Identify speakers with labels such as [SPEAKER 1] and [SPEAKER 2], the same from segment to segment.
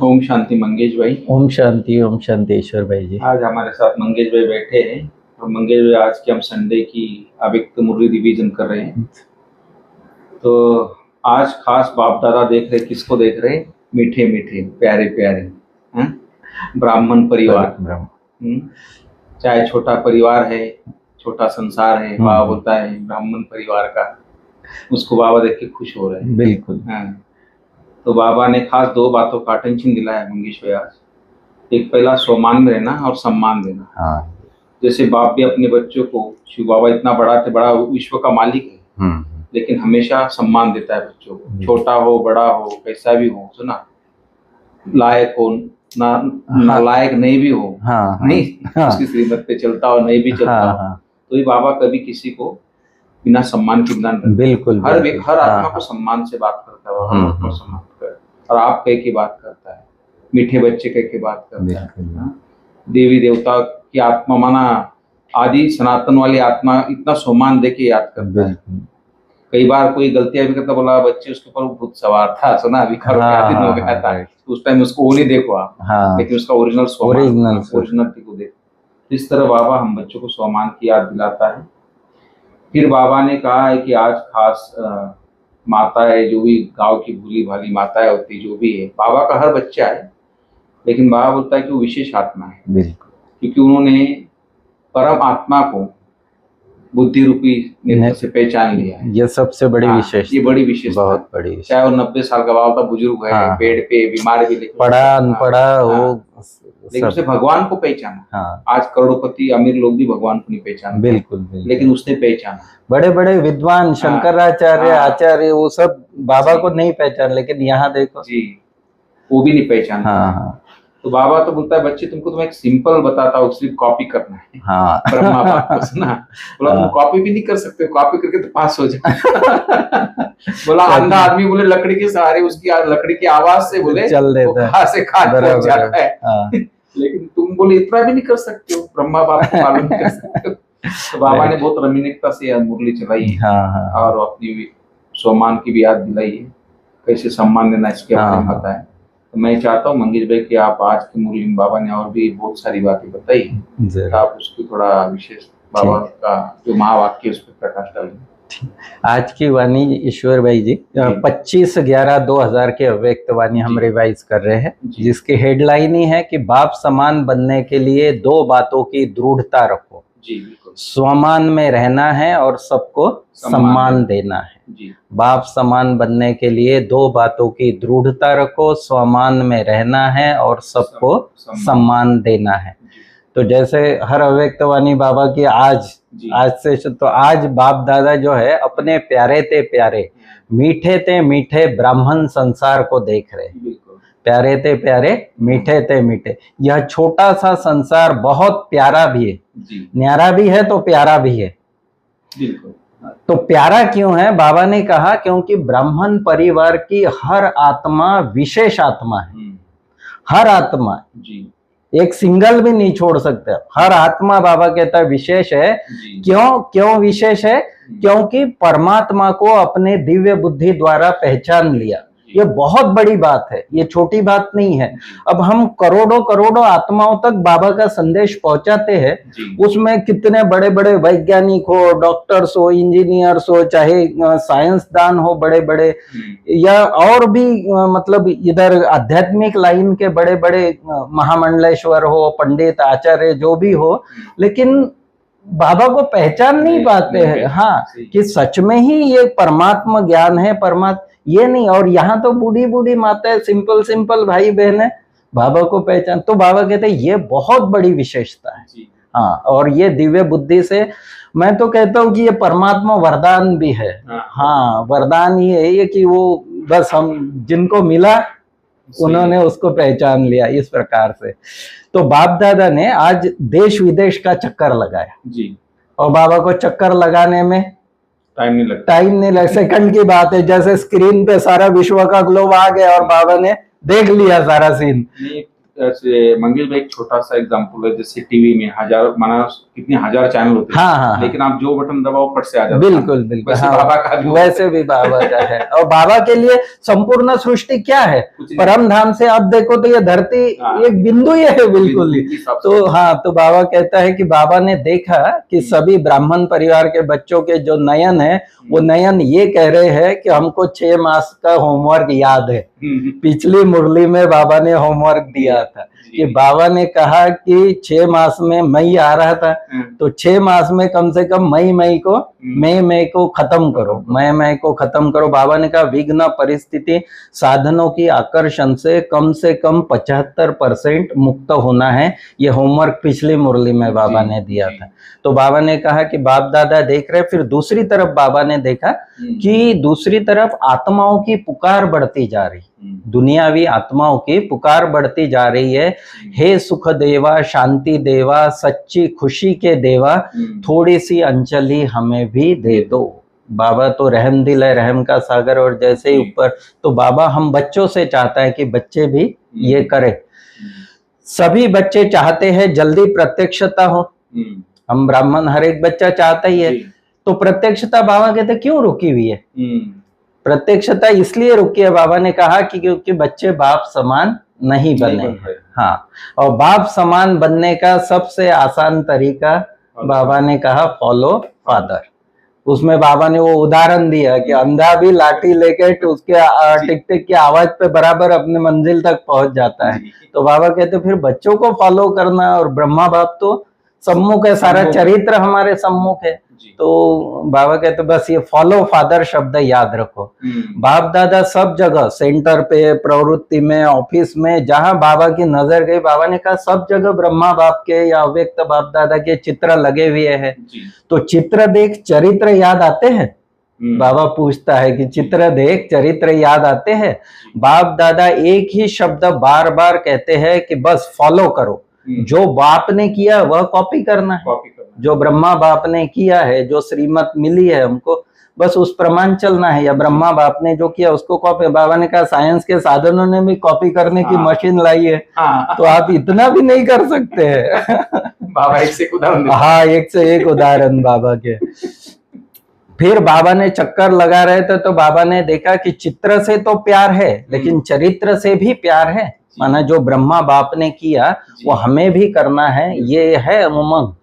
[SPEAKER 1] ओम शांति मंगेश भाई।
[SPEAKER 2] ओम शांति ईश्वर भाई जी।
[SPEAKER 1] आज हमारे साथ मंगेश भाई बैठे हैं और मंगेश भाई आज की हम संडे की अव्यक्त मुरली रिवीजन कर रहे हैं। तो आज खास बाप दादा देख रहे, किसको देख रहे? मीठे मीठे प्यारे प्यारे ब्राह्मण परिवार। चाहे छोटा परिवार है, छोटा संसार है, बाबा बोलता है ब्राह्मण परिवार का, उसको बाबा देख के खुश हो रहे हैं।
[SPEAKER 2] बिल्कुल।
[SPEAKER 1] तो बाबा ने खास दो बातों का अटेंशन दिलाया मंगेश भाई आज। एक पहला सम्मान में रहना और सम्मान देना। जैसे बाप भी अपने बच्चों को, शिव बाबा इतना बड़ा थे, बड़ा विश्व का मालिक है, लेकिन हमेशा सम्मान देता है बच्चों को, छोटा हो बड़ा हो कैसा भी हो, सुना लायक हो ना लायक नहीं भी हो, नहीं उसकी श्रीमत पे चलता हो नहीं भी चलता हो, तो ये बाबा कभी किसी को बिना सम्मान के बिना,
[SPEAKER 2] बिल्कुल
[SPEAKER 1] हर आत्मा को सम्मान से बात करता है, सम्मान कर, और आप कह के बात करता है, मीठे बच्चे कह के बात करता है। देवी देवता की आत्मा माना आदि सनातन वाली आत्मा इतना सम्मान दे के याद करता है। कई बार कोई गलतियां भी करता, बोला बच्चे उसके ऊपर भूत सवार था, सुना अभी दिन हो गया था, उस टाइम उसको वो नहीं देखो आप, लेकिन उसका ओरिजिनलिटी को देखो। इस तरह बाबा हम बच्चों को सम्मान की याद दिलाता है। फिर बाबा ने कहा है कि आज खास माता है, जो भी गांव की भूली भाली माताएं होती जो भी है, बाबा का हर बच्चा है, लेकिन बाबा बोलता है कि वो विशेष आत्मा है, क्योंकि उन्होंने परम आत्मा को बुद्धि रूपी नेत्र से पहचान लिया है।
[SPEAKER 2] ये सबसे बड़ी विशेषता, ये
[SPEAKER 1] बड़ी विशेषता,
[SPEAKER 2] बहुत बड़ी।
[SPEAKER 1] चाहे वो 90 साल का बाबा था, बुजुर्ग है, बेड पे बीमार भी, लेकिन
[SPEAKER 2] पढ़ा अनपढ़ा हो,
[SPEAKER 1] लेकिन उसने भगवान को पहचाना। आज करोड़पति अमीर लोग भी भगवान को नहीं पहचानते, बिल्कुल, लेकिन उसने पहचाना।
[SPEAKER 2] बड़े बड़े विद्वान शंकराचार्य आचार्य वो सब बाबा को नहीं पहचान, लेकिन यहाँ देखो
[SPEAKER 1] जी वो भी नहीं पहचानता। तो बाबा तो बोलता है बच्चे तुमको तो मैं एक सिंपल बताता हूँ, सिर्फ कॉपी करना है। ब्रह्मा बाप को सुना, बोला तुम कॉपी भी नहीं कर सकते, कॉपी करके तो पास हो जाए। बोला अंधा आदमी बोले लकड़ी के सहारे, उसकी लकड़ी की आवाज से बोले
[SPEAKER 2] चल देता है,
[SPEAKER 1] से पहुंच जाता है। लेकिन तुम बोले इतना भी नहीं कर सकते हो, ब्रह्मा बाप को मालूम कर सकते हो। तो बाबा ने बहुत रमणीकता से मुरली चलाई है और अपनी सम्मान की भी याद दिलाई है, कैसे सम्मान देना इसके बारे में बताया। तो मैं चाहता हूँ मंगेश भाई कि आप आज की मुरली में बाबा ने और भी बहुत सारी बातें बताई, तो आप उसकी थोड़ा विशेष बाबा का जो महावाक्य उस पर प्रकाश डालें।
[SPEAKER 2] आज की वाणी ईश्वर भाई जी 25/11/2000 के अव्यक्त वाणी हम रिवाइज कर रहे हैं, जिसकी हेडलाइन ही है कि बाप समान बनने के लिए दो बातों की दृढ़ता रखो। जी बिल्कुल। स्वमान में रहना है और सबको सम्मान देना है। बाप समान बनने के लिए दो बातों की दृढ़ता रखो, स्वमान में रहना है और सबको सम्मान देना है। तो जैसे हर अव्यक्त वाणी बाबा की आज से, तो आज बाप दादा जो है अपने प्यारे ते प्यारे, मीठे ते मीठे ब्राह्मण संसार को देख रहे हैं। प्यारे ते प्यारे, मीठे ते मीठे, यह छोटा सा संसार बहुत प्यारा भी है, न्यारा भी है तो प्यारा भी है। तो प्यारा क्यों है? बाबा ने कहा क्योंकि ब्राह्मण परिवार की हर आत्मा विशेष आत्मा है। हर आत्मा एक सिंगल भी नहीं छोड़ सकते, हर आत्मा बाबा कहता है विशेष है। क्यों विशेष है? क्योंकि परमात्मा को अपने दिव्य बुद्धि द्वारा पहचान लिया। ये बहुत बड़ी बात है, ये छोटी बात नहीं है। अब हम करोड़ों आत्माओं तक बाबा का संदेश पहुंचाते हैं, उसमें कितने बड़े बड़े वैज्ञानिक हो, डॉक्टर्स हो, इंजीनियर्स हो, चाहे साइंसदान हो बड़े बड़े, या और भी मतलब इधर आध्यात्मिक लाइन के बड़े बड़े महामंडलेश्वर हो, पंडित आचार्य जो भी हो, लेकिन बाबा को पहचान नहीं पाते हैं। हाँ, कि सच में ही ये परमात्मा ज्ञान है, परमात्मा ये नहीं। और यहाँ तो बूढ़ी माता है, सिंपल भाई बहन है, बाबा को पहचान। तो बाबा कहते हैं ये बहुत बड़ी विशेषता है। हाँ, और ये दिव्य बुद्धि से, मैं तो कहता हूँ कि ये परमात्मा वरदान भी है। हाँ, वरदान ये है कि वो बस हम जिनको मिला उन्होंने उसको पहचान लिया इस प्रकार से। तो बाप दादा ने आज देश विदेश का चक्कर लगाया जी, और बाबा को चक्कर लगाने में टाइम नहीं लगा, सेकंड की बात है। जैसे स्क्रीन पे सारा विश्व का ग्लोब आ गया और बाबा ने देख लिया सारा सीन।
[SPEAKER 1] ऐसे मंगेश भाई एक छोटा सा एग्जांपल है, जैसे टीवी में हजार माना कितने हजार चैनल होते हैं,
[SPEAKER 2] हाँ,
[SPEAKER 1] लेकिन आप जो बटन दबाओ फट से आ जाता है।
[SPEAKER 2] बिल्कुल बिल्कुल,
[SPEAKER 1] वैसे
[SPEAKER 2] हाँ,
[SPEAKER 1] बाबा का भी
[SPEAKER 2] वैसे भी बाबा का है। और बाबा के लिए संपूर्ण सृष्टि क्या है, परम धाम से आप देखो तो ये धरती एक बिंदु ही है बिल्कुल ही। तो हाँ, तो बाबा कहता है कि बाबा ने देखा कि सभी ब्राह्मण परिवार के बच्चों के जो नयन है, वो नयन ये कह रहे हैं कि हमको 6 मास का होमवर्क याद है। पिछली मुरली में बाबा ने होमवर्क दिया था कि बाबा ने कहा कि 6 मास में मई आ रहा था, तो 6 मास में कम से कम मई को खत्म करो, मई को खत्म करो। बाबा ने कहा विघ्न परिस्थिति साधनों की आकर्षण से कम 75% मुक्त होना है। ये होमवर्क पिछली मुरली में बाबा ने दिया था। तो बाबा ने कहा कि बाप दादा देख रहे। फिर दूसरी तरफ बाबा ने देखा कि दूसरी तरफ आत्माओं की पुकार बढ़ती जा रही, दुनियावी आत्माओं की पुकार बढ़ती जा रही है। हे सुख देवा, शांति देवा, सच्ची खुशी के देवा, थोड़ी सी अंजलि हमें भी दे दो। बाबा तो रहम दिल है, रहम का सागर। और जैसे ही ऊपर, तो बाबा हम बच्चों से चाहता है कि बच्चे भी ये करें। सभी बच्चे चाहते हैं जल्दी प्रत्यक्षता हो, हम ब्राह्मण हर एक बच्चा चाहता ही है। तो प्रत्यक्षता बाबा कहते क्यों रुकी हुई है? प्रत्यक्षता इसलिए रुकी है, बाबा ने कहा कि क्योंकि बच्चे बाप समान नहीं बने। हाँ, और बाप समान बनने का सबसे आसान तरीका बाबा ने कहा फॉलो फादर। उसमें बाबा ने वो उदाहरण दिया कि अंधा भी लाठी लेके उसके टिक टिक की आवाज पे बराबर अपने मंजिल तक पहुंच जाता है। तो बाबा कहते फिर बच्चों को फॉलो करना, और ब्रह्मा बाप तो सम्मुख है, सारा चरित्र हमारे सम्मुख है। तो बाबा कहते बस ये फॉलो फादर शब्द याद रखो। बाप दादा सब जगह, सेंटर पे, प्रवृत्ति में, ऑफिस में, जहां बाबा की नजर गई, बाबा ने कहा सब जगह ब्रह्मा बाप के या अव्यक्त बाप दादा के चित्र लगे हुए हैं। तो चित्र देख चरित्र याद आते हैं? बाबा पूछता है कि चित्र देख चरित्र याद आते हैं? बाप दादा एक ही शब्द बार बार कहते हैं कि बस फॉलो करो। जो बाप ने किया वह कॉपी करना है, जो ब्रह्मा बाप ने किया है, जो श्रीमत मिली है हमको, बस उस प्रमाण चलना है। या ब्रह्मा बाप ने जो किया उसको कॉपी। बाबा ने कहा साइंस के साधनों ने भी कॉपी करने की मशीन लाई है, तो आप इतना भी नहीं कर सकते हैं।
[SPEAKER 1] बाबा एक से एक उदाहरण,
[SPEAKER 2] हाँ, एक से एक उदाहरण बाबा के। फिर बाबा ने चक्कर लगा रहे थे, तो बाबा ने देखा कि चित्र से तो प्यार है, लेकिन चरित्र से भी प्यार है। माना जो ब्रह्मा बाप ने किया वो हमें भी करना है, ये है उमंग।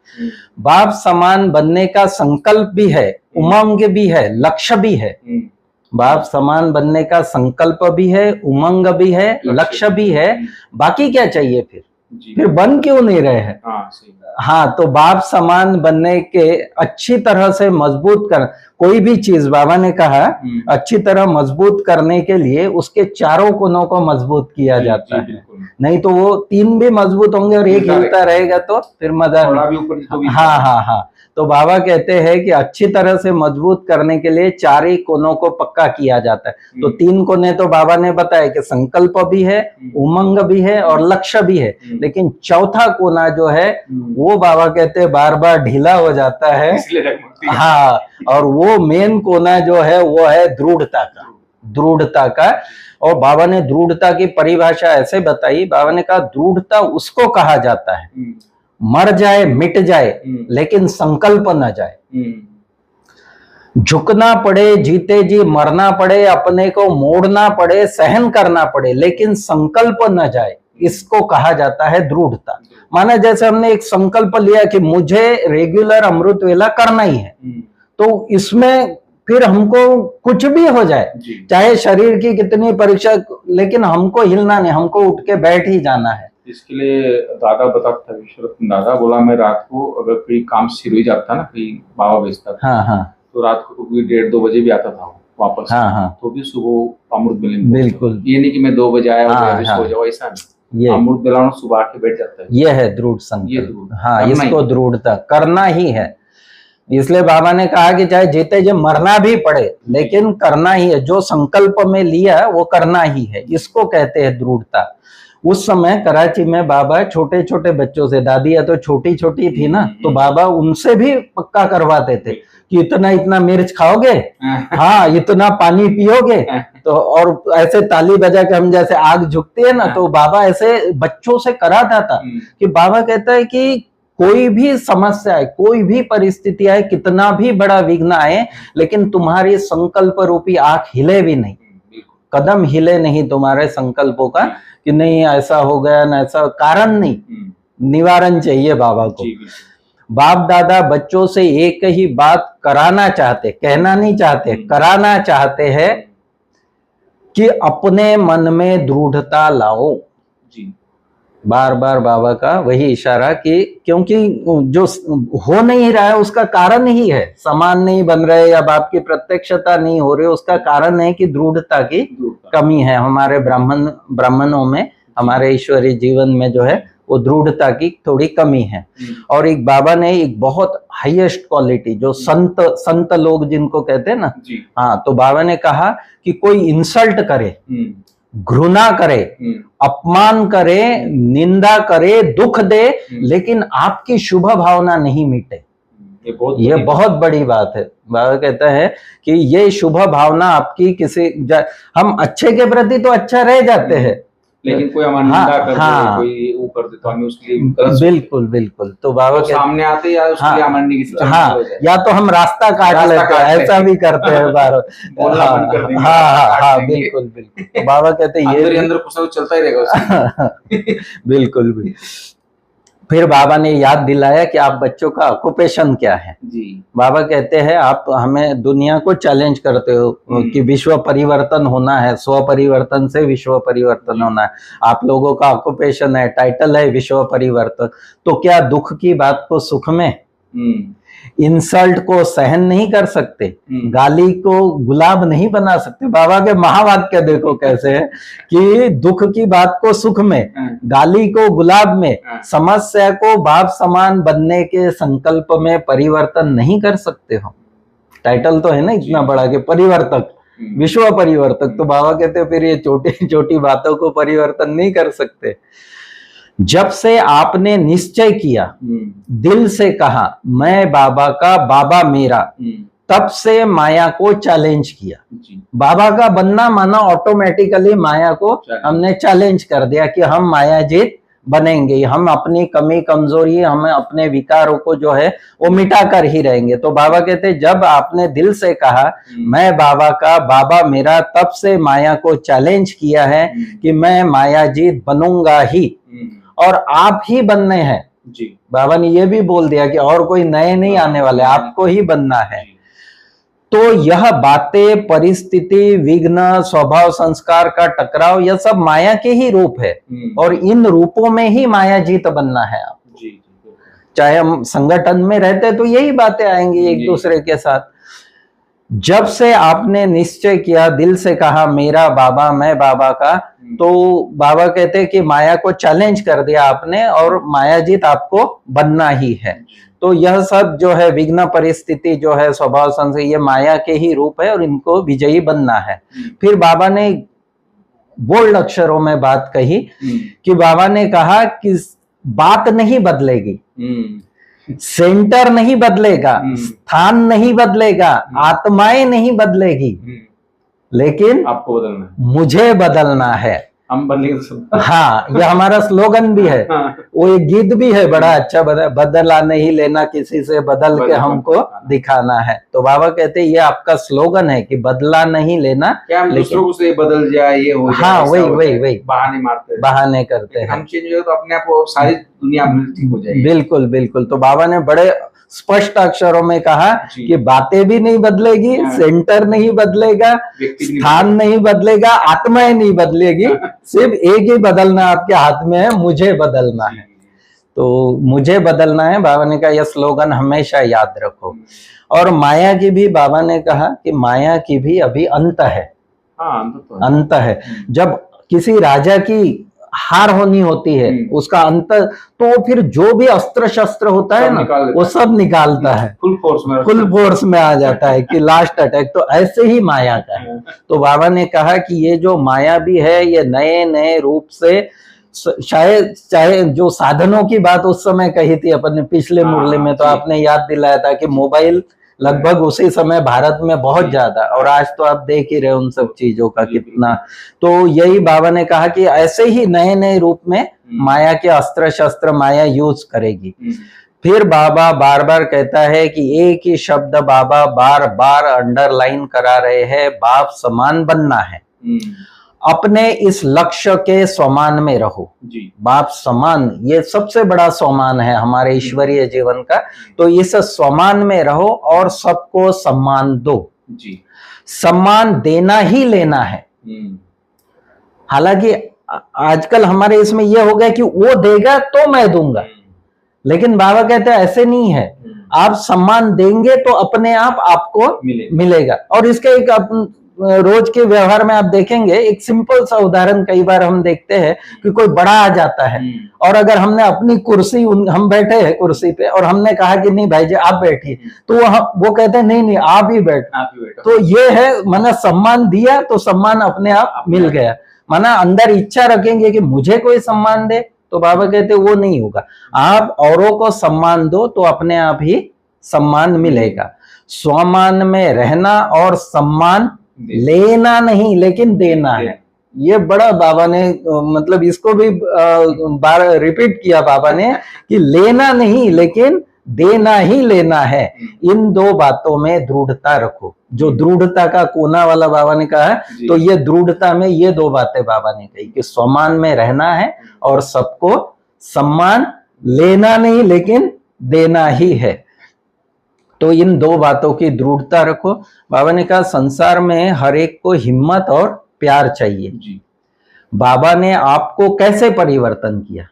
[SPEAKER 2] बाप समान बनने का संकल्प भी है, उमंग भी है, लक्ष्य भी है। बाप समान बनने का संकल्प भी है, उमंग भी है, लक्ष्य भी है। बाकी क्या चाहिए फिर बन क्यों नहीं रहे हैं? हाँ, तो बाप समान बनने के अच्छी तरह से मजबूत कर, कोई भी चीज बाबा ने कहा अच्छी तरह मजबूत करने के लिए उसके चारों कोनों को मजबूत किया जाता है। नहीं तो वो 3 भी मजबूत होंगे और एक हिलता रहेगा तो फिर मजा नहीं। हाँ, तो बाबा कहते हैं कि अच्छी तरह से मजबूत करने के लिए 4 ही कोनों को पक्का किया जाता है। तो 3 कोने तो बाबा ने बताया कि संकल्प भी है, उमंग भी है और लक्ष्य भी है। लेकिन चौथा कोना जो है वो बाबा कहते हैं बार बार ढीला हो जाता है। हाँ, और वो मेन कोना जो है वो है दृढ़ता का। और बाबा ने दृढ़ता की परिभाषा ऐसे बताई। बाबा ने कहा दृढ़ता उसको कहा जाता है मर जाए मिट जाए लेकिन संकल्प न जाए। झुकना पड़े, जीते जी मरना पड़े, अपने को मोड़ना पड़े, सहन करना पड़े, लेकिन संकल्प न जाए, इसको कहा जाता है दृढ़ता। माना जैसे हमने एक संकल्प लिया कि मुझे रेगुलर अमृत वेला करना ही है, तो इसमें फिर हमको कुछ भी हो जाए, चाहे शरीर की कितनी परीक्षा, लेकिन हमको हिलना नहीं, हमको उठ के बैठ ही जाना है।
[SPEAKER 1] इसके लिए दादा बताता था, विश्वरत्न दादा बोला, मैं रात को अगर कोई काम सिर ही जाता ना, कहीं बाबा बेचता था,
[SPEAKER 2] हाँ, तो
[SPEAKER 1] रात को 1:30-2 बजे भी आता था वापस,
[SPEAKER 2] हाँ,
[SPEAKER 1] तो भी सुबह अमृत बेला।
[SPEAKER 2] बिल्कुल,
[SPEAKER 1] ये नहीं कि मैं 2 बजे आया और सो जाओ, ऐसा नहीं। अमृत बेला सुबह के बैठ जाता है। ये
[SPEAKER 2] है दृढ़ संकल्प। हाँ, इसको दृढ़ता करना ही है। इसलिए बाबा ने कहा कि चाहे जीते जी मरना भी पड़े लेकिन करना ही है, जो संकल्प में लिया वो करना ही है, इसको कहते हैं दृढ़ता। उस समय कराची में बाबा छोटे छोटे बच्चों से, दादिया तो छोटी छोटी थी ना, तो बाबा उनसे भी पक्का करवाते थे कि इतना इतना मिर्च खाओगे, हाँ, इतना पानी पियोगे तो और ऐसे ताली बजा के हम जैसे आग झुकती है ना, तो बाबा ऐसे बच्चों से कराता था कि बाबा कहता है कि कोई भी समस्या है, कोई भी परिस्थिति आए, कितना भी बड़ा विघ्न आए, लेकिन तुम्हारी संकल्प रूपी आंख हिले भी नहीं, कदम हिले नहीं तुम्हारे संकल्पों का कि नहीं ऐसा हो गया ना, ऐसा कारण नहीं, निवारण चाहिए बाबा को। बाप दादा बच्चों से एक ही बात कराना चाहते, कहना नहीं चाहते, कराना चाहते हैं कि अपने मन में दृढ़ता लाओ। बार बार बाबा का वही इशारा कि क्योंकि जो हो नहीं रहा है उसका कारण ही है, समान नहीं बन रहे या बाप की प्रत्यक्षता नहीं हो रही, उसका कारण है कि दृढ़ता की कमी है हमारे ब्राह्मणों में, हमारे ईश्वरीय जीवन में जो है वो दृढ़ता की थोड़ी कमी है। और एक बाबा ने एक बहुत हाईएस्ट क्वालिटी जो संत लोग जिनको कहते हैं ना, हाँ, तो बाबा ने कहा कि कोई इंसल्ट करे, घृणा करे, अपमान करे, निंदा करे, दुख दे, लेकिन आपकी शुभ भावना नहीं मिटे। ये बहुत बड़ी बात है। बाबा कहता है कि ये शुभ भावना आपकी किसी हम अच्छे के प्रति तो अच्छा रह जाते हैं,
[SPEAKER 1] लेकिन कोई हमारी निंदा कर दे, कोई वो कर दे तो हमें उसके लिए
[SPEAKER 2] बिल्कुल बिल्कुल। तो बाबा
[SPEAKER 1] तो सामने आते या उसके लिए हमारे नहीं,
[SPEAKER 2] हाँ, या तो हम रास्ता काट लेते हैं, ऐसा भी करते हैं बार। हाँ, बिल्कुल बिल्कुल। तो बाबा कहते हैं ये
[SPEAKER 1] अंदर कुछ चलता ही रहेगा
[SPEAKER 2] बिल्कुल भी। फिर बाबा ने याद दिलाया कि आप बच्चों का ऑक्यूपेशन क्या है जी। बाबा कहते हैं आप हमें दुनिया को चैलेंज करते हो कि विश्व परिवर्तन होना है, स्व परिवर्तन से विश्व परिवर्तन होना है। आप लोगों का ऑक्यूपेशन है, टाइटल है विश्व परिवर्तन, तो क्या दुख की बात को सुख में, इंसल्ट को सहन नहीं कर सकते, गाली को गुलाब नहीं बना सकते। बाबा के महावाक्य देखो कैसे है कि दुख की बात को सुख में, गाली को गुलाब में, समस्या को बाप समान बनने के संकल्प में परिवर्तन नहीं कर सकते हो। टाइटल तो है ना इतना बड़ा कि परिवर्तक, विश्व परिवर्तक। तो बाबा कहते फिर ये छोटी छोटी बातों को परिवर्तन नहीं कर सकते। जब से आपने निश्चय किया, दिल से कहा मैं बाबा का, बाबा मेरा, तब से माया को चैलेंज किया। बाबा का बनना माना ऑटोमेटिकली माया को हमने चैलेंज कर दिया कि हम मायाजीत बनेंगे, हम अपनी कमी कमजोरी, हमें अपने विकारों को जो है वो मिटा कर ही रहेंगे। तो बाबा कहते जब आपने दिल से कहा मैं बाबा का, बाबा मेरा, तब से माया को चैलेंज किया है कि मैं मायाजीत बनूंगा ही, और आप ही बनने हैं जी। बाबा ने ये भी बोल दिया कि और कोई नए नहीं आने वाले, आपको ही बनना है। तो यह बातें, परिस्थिति, विघ्न, स्वभाव संस्कार का टकराव, यह सब माया के ही रूप है, और इन रूपों में ही माया जीत बनना है आप जी। चाहे हम संगठन में रहते तो यही बातें आएंगी एक दूसरे के साथ। जब से आपने निश्चय किया, दिल से कहा मेरा बाबा, मैं बाबा का, तो बाबा कहते हैं कि माया को चैलेंज कर दिया आपने, और मायाजीत आपको बनना ही है। तो यह सब जो है विघ्न परिस्थिति जो है, स्वभाव संस्कार, ये माया के ही रूप है और इनको विजयी बनना है। फिर बाबा ने बोल्ड अक्षरों में बात कही कि बाबा ने कहा कि बात नहीं बदलेगी, सेंटर नहीं बदलेगा, स्थान नहीं बदलेगा, आत्माएं नहीं बदलेगी, लेकिन आपको बदलना है, मुझे बदलना है। हम बदलेंगे। हाँ, ये हमारा स्लोगन भी है। वो एक गीत भी है बड़ा अच्छा, बदला नहीं लेना किसी से, बदल के हमको दिखाना है। तो बाबा कहते हैं ये आपका स्लोगन है कि बदला नहीं लेना, क्या हम दूसरों से बदल जाए, ये हो जाए। हाँ, वही बहाने मारते हैं, बहाने करते हैं। हम चेंज हो तो अपने आप को सारी दुनिया ठीक हो जाएगी। बिल्कुल बिल्कुल। तो बाबा ने बड़े स्पष्ट अक्षरों में कहा कि बातें भी नहीं बदलेगी, सेंटर नहीं बदलेगा, स्थान नहीं बदलेगा, आत्माएं नहीं बदलेगी, सिर्फ एक ही बदलना आपके हाथ में है, मुझे बदलना है। तो मुझे बदलना है, बाबा ने कहा यह स्लोगन हमेशा याद रखो। और माया की भी बाबा ने कहा कि माया की भी अभी अंत है। अंत है। जब किसी राजा की हार होनी होती है, उसका अंत, तो फिर जो भी अस्त्र शस्त्र होता है ना, वो सब निकालता है, फुल फोर्स में आ जाता है कि लास्ट अटैक। तो ऐसे ही माया का है। तो बाबा ने कहा कि ये जो माया भी है, ये नए नए रूप से, शायद चाहे जो साधनों की बात उस समय कही थी अपन ने पिछले मुरली में, तो आपने याद दिलाया था कि मोबाइल लगभग उसी समय भारत में बहुत ज्यादा, और आज तो आप देख ही रहे उन सब चीजों का कितना। तो यही बाबा ने कहा कि ऐसे ही नए नए रूप में माया के अस्त्र शस्त्र माया यूज करेगी। फिर बाबा बार बार कहता है कि एक ही शब्द बाबा बार बार अंडरलाइन करा रहे हैं, बाप समान बनना है। अपने इस लक्ष्य के समान में रहो जी। बाप समान, ये सबसे बड़ा सम्मान है हमारे ईश्वरीय जीवन का। तो इस सम्मान में रहो और सबको सम्मान दो जी। सम्मान देना ही लेना है। हालांकि आजकल हमारे इसमें यह हो गया कि वो देगा तो मैं दूंगा, लेकिन बाबा कहते हैं ऐसे नहीं है। आप सम्मान देंगे तो अपने आप आपको मिलेगा। और इसके एक रोज के व्यवहार में आप देखेंगे, एक सिंपल सा उदाहरण कई बार हम देखते हैं कि कोई बड़ा आ जाता है और अगर हमने अपनी कुर्सी, हम बैठे हैं कुर्सी पे और हमने कहा कि नहीं भाई जी आप बैठिए, तो वो कहते हैं नहीं नहीं आप ही बैठ। तो ये है माना सम्मान दिया तो सम्मान अपने आप मिल गया। माना अंदर इच्छा रखेंगे कि मुझे कोई सम्मान दे, तो बाबा कहते वो नहीं होगा। आप औरों को सम्मान दो तो अपने आप ही सम्मान मिलेगा। स्वमान में रहना और सम्मान लेना नहीं लेकिन देना है। ये बड़ा बाबा ने मतलब इसको भी बार रिपीट किया बाबा ने कि लेना नहीं लेकिन देना ही लेना है। इन दो बातों में दृढ़ता रखो। जो दृढ़ता का कोना वाला बाबा ने कहा, तो ये दृढ़ता में ये दो बातें बाबा ने कही कि सम्मान में रहना है और सबको सम्मान लेना नहीं लेकिन देना ही है। तो इन दो बातों की दृढ़ता रखो। बाबा ने कहा संसार में हर एक को हिम्मत और प्यार चाहिए जी। बाबा ने आपको कैसे परिवर्तन किया?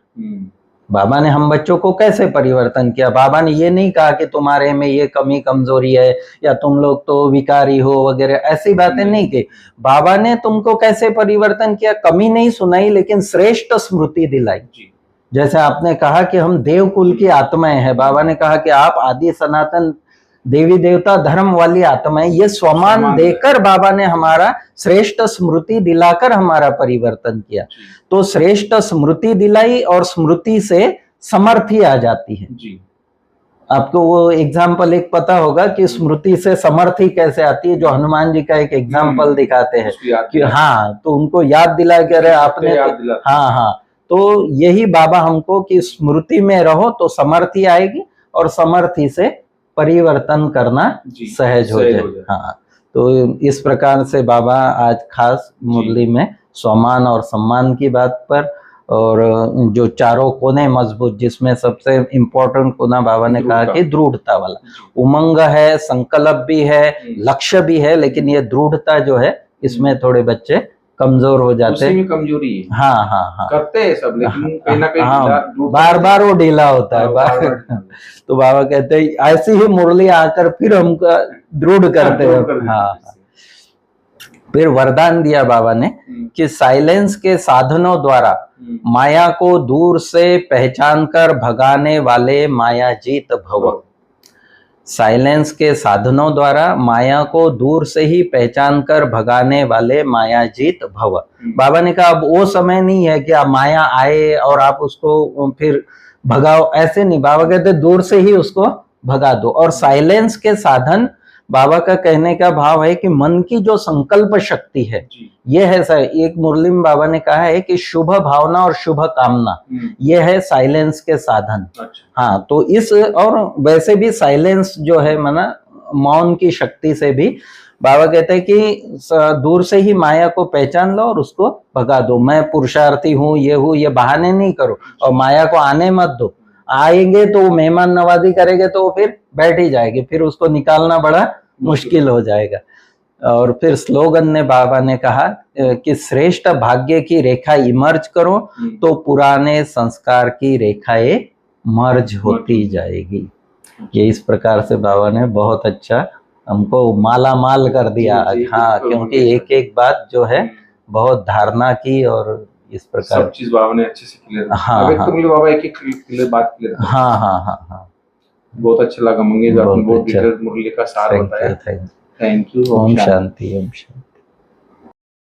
[SPEAKER 2] बाबा ने हम बच्चों को कैसे परिवर्तन किया? बाबा ने ये नहीं कहा कि तुम्हारे में ये कमी कमजोरी है या तुम लोग तो विकारी हो वगैरह, ऐसी बातें नहीं की। बाबा ने तुमको कैसे परिवर्तन किया? कमी नहीं सुनाई लेकिन श्रेष्ठ स्मृति दिलाई जी। जैसे आपने कहा कि हम देव कुल की आत्माएं हैं, बाबा ने कहा कि आप आदि सनातन देवी देवता धर्म वाली आत्माएं, ये स्वमान देकर बाबा ने हमारा श्रेष्ठ स्मृति दिलाकर हमारा परिवर्तन किया। तो श्रेष्ठ स्मृति दिलाई और स्मृति से समर्थी आ जाती है जी। आपको वो एग्जाम्पल एक पता होगा कि स्मृति से समर्थी कैसे आती है, जो हनुमान जी का एक एग्जाम्पल दिखाते हैं कि हाँ, तो उनको याद दिला के अरे आपने हाँ, तो यही बाबा हमको कि स्मृति में रहो तो समर्थी आएगी और समर्थी से परिवर्तन करना सहज हो जाए। हाँ, तो इस प्रकार से बाबा आज खास मुरली में सम्मान और सम्मान की बात पर, और जो चारों कोने मजबूत, जिसमें सबसे इम्पोर्टेंट कोना बाबा ने कहा कि दृढ़ता वाला। उमंग है, संकल्प भी है, लक्ष्य भी है, लेकिन ये दृढ़ता जो है इसमें थोड़े बच्चे कमजोर हो जाते हैं। कमजोरी है। हाँ करते हैं सब, लेकिन कहीं ना कहीं बार बार वो ढीला होता है। तो बाबा कहते हैं ऐसी ही मुरली आकर फिर हमको दृढ़ करते हैं। हाँ, फिर वरदान दिया बाबा ने कि साइलेंस के साधनों द्वारा माया को दूर से पहचान कर भगाने वाले माया जीत भव। साइलेंस के साधनों द्वारा माया को दूर से ही पहचान कर भगाने वाले माया जीत भव। बाबा ने कहा अब वो समय नहीं है कि आप माया आए और आप उसको फिर भगाओ, ऐसे नहीं। बाबा कहते दूर से ही उसको भगा दो। और साइलेंस के साधन, बाबा का कहने का भाव है कि मन की जो संकल्प शक्ति है ये है। एक मुरली में बाबा ने कहा है कि शुभ भावना और शुभ कामना ये है साइलेंस के साधन। हाँ, तो इस और वैसे भी साइलेंस जो है माना मौन की शक्ति से भी बाबा कहते हैं कि दूर से ही माया को पहचान लो और उसको भगा दो। मैं पुरुषार्थी हूँ, ये बहाने नहीं करो और माया को आने मत दो। आएंगे तो मेहमान नवाजी करेंगे तो फिर बैठ ही जाएगी, फिर उसको निकालना बड़ा मुश्किल हो जाएगा। और फिर स्लोगन ने बाबा ने कहा कि श्रेष्ठ भाग्य की रेखा इमर्ज करो तो पुराने संस्कार की रेखाएं मर्ज होती जाएगी। ये इस प्रकार से बाबा ने बहुत अच्छा हमको माला माल कर दिया आज। हाँ, क्योंकि एक एक बात जो है बहुत धारणा की और इस प्रकार
[SPEAKER 1] सब चीज बाबा ने अच्छे से क्लियर।
[SPEAKER 2] हाँ,
[SPEAKER 1] बाबा एक एक क्लियर बात क्लियर।
[SPEAKER 2] हाँ,
[SPEAKER 1] बहुत अच्छा लगा मंगेश, आपने बहुत डिटेल मुरली का सार बताया।
[SPEAKER 2] Thank you. ओम शांति।